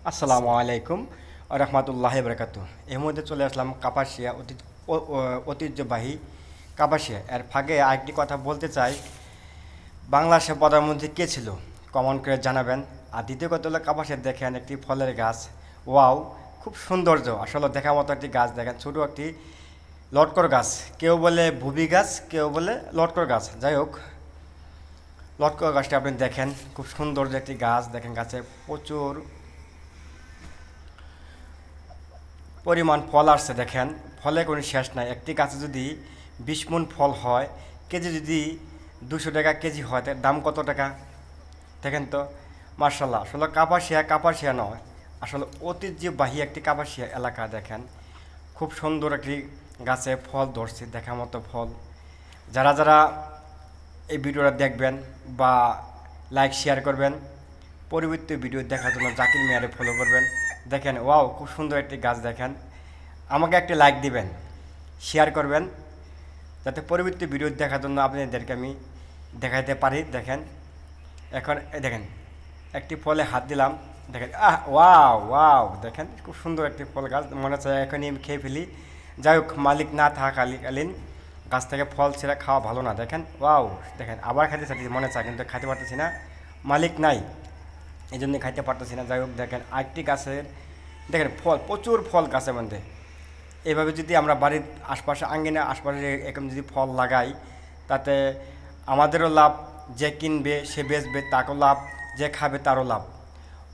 আসসালামু আলাইকুম রহমতুল্লাহ বরকাত। এর মধ্যে চলে আসলাম কাপাসিয়া ঐতিহ্যবাহী কাপাসিয়া। এর ফাঁকে আরেকটি কথা বলতে চাই, বাংলাদেশের প্রধানমন্ত্রী কে ছিল? কমেন্ট করে জানাবেন। আর দ্বিতীয় কথা হলো, কাপাসিয়া দেখেন একটি ফলের গাছ, ওয়াও, খুব সৌন্দর্য, আসলে দেখার মতো একটি গাছ। দেখেন ছোটো একটি লটকর গাছ, কেউ বলে ভুবি গাছ, কেউ বলে লটকর গাছ। যাই হোক, লটকর গাছটি আপনি দেখেন, খুব সৌন্দর্য একটি গাছ। দেখেন গাছে প্রচুর পরিমাণ ফল আসছে। দেখেন ফলে কোনো শেষ নাই। একটি গাছে যদি 20 মণ ফল হয়, কেজি যদি 200 টাকা কেজি হয়, তার দাম কত টাকা? দেখেন তো, মার্শাল্লাহ। আসলে কাপাসিয়া নয়, আসলে ঐতিহ্যবাহী একটি কাপাসিয়া এলাকা। দেখেন খুব সুন্দর একটি গাছে ফল ধরছে, দেখার মতো ফল। যারা যারা এই ভিডিওটা দেখবেন বা লাইক শেয়ার করবেন, পরবর্তী ভিডিও দেখার জন্য জাকির মিয়ারে ফলো করবেন। দেখেন ওয়াও, খুব সুন্দর একটি গাছ। দেখেন আমাকে একটি লাইক দিবেন, শেয়ার করবেন, যাতে পরবর্তী ভিডিও দেখার জন্য আপনাদেরকে আমি দেখাইতে পারি। দেখেন এখন দেখেন একটি ফলে হাত দিলাম, দেখেন ওয়াও ওয়াও, দেখেন খুব সুন্দর একটি ফল গাছ। মনে হচ্ছে এখনই আমি খেয়ে ফেলি। যাই হোক, মালিক না থাকাকালীন গাছ থেকে ফল ছেড়ে খাওয়া ভালো না। দেখেন ওয়াও, দেখেন আবার খাইতে চাইছি, মনে চায় কিন্তু খাইতে পারতেছি না, মালিক নাই, এই জন্যই খাইতে পারতেছি না। যাই হোক, দেখেন আরেকটি গাছের, দেখেন ফল, প্রচুর ফল গাছের মধ্যে। এভাবে যদি আমরা বাড়ির আশপাশে, আঙ্গিনা আশপাশে এরকম যদি ফল লাগাই, তাতে আমাদেরও লাভ, যে কিনবে সে বেচবে তাকেও লাভ, যে খাবে তারও লাভ।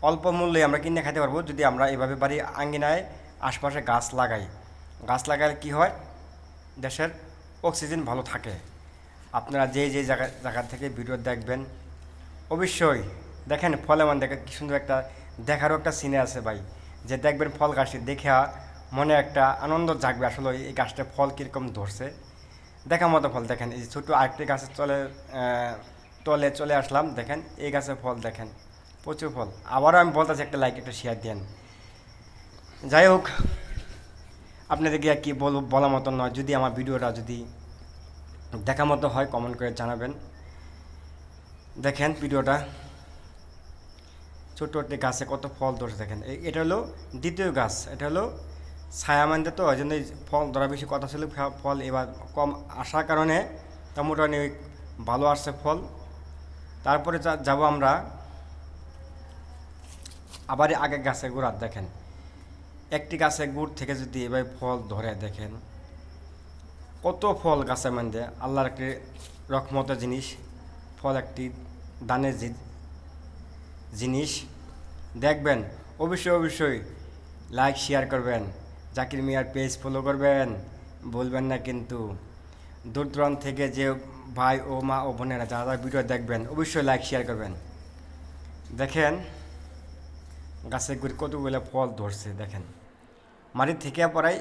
অল্প মূল্যে আমরা কিনে খাইতে পারবো যদি আমরা এভাবে বাড়ির আঙ্গিনায় আশপাশে গাছ লাগাই। গাছ লাগালে কী হয়, দেশের অক্সিজেন ভালো থাকে। আপনারা যে যে জায়গা থেকে ভিডিও দেখবেন, অবশ্যই দেখেন ফল, এমন দেখেন কী সুন্দর একটা, দেখারও একটা সিনে আছে ভাই। যে দেখবেন ফল গাছটি দেখে মনে একটা আনন্দ জাগবে, আসলে এই গাছটা ফল কীরকম ধরছে, দেখার মতো ফল। দেখেন এই ছোটো আরেকটি গাছের তলে চলে আসলাম। দেখেন এই গাছের ফল দেখেন, প্রচুর ফল। আবারও আমি বলতেছি, একটা লাইক একটা শেয়ার দেন। যাই হোক, আপনাদেরকে আর কি বলবো, বলার মতো নয়। যদি আমার ভিডিওটা যদি দেখার মতো হয়, কমেন্ট করে জানাবেন। দেখেন ভিডিওটা, ছোট্ট একটি গাছে কত ফল ধরছে। দেখেন এটা হলো দ্বিতীয় গাছ, এটা হলো ছায়া মানতে, তো ওই জন্য ফল ধরা বেশি কথা ছিল। ফল এবার কম আসার কারণে মোটামুটি ভালো আসছে ফল। তারপরে যাব আমরা আবার আগে গাছের গোড়া। দেখেন একটি গাছের গুড় থেকে যদি এভাবে ফল ধরে, দেখেন কত ফল গাছের মধ্যে। আল্লাহর একটি রহমতের জিনিস, ফল একটি দানের জিনিস। দেখবেন, অবশ্যই লাইক শেয়ার করবেন, জাকির মিয়ার পেজ ফলো করবেন, বলবেন না কিন্তু। দূর দূরান্ত থেকে যে ভাই ও মা ও বোনেরা যারা ভিডিও দেখবেন, অবশ্যই লাইক শেয়ার করবেন। দেখেন গাছে কতগুলো ফল ধরছে। দেখেন মাটির থেকে পড়াই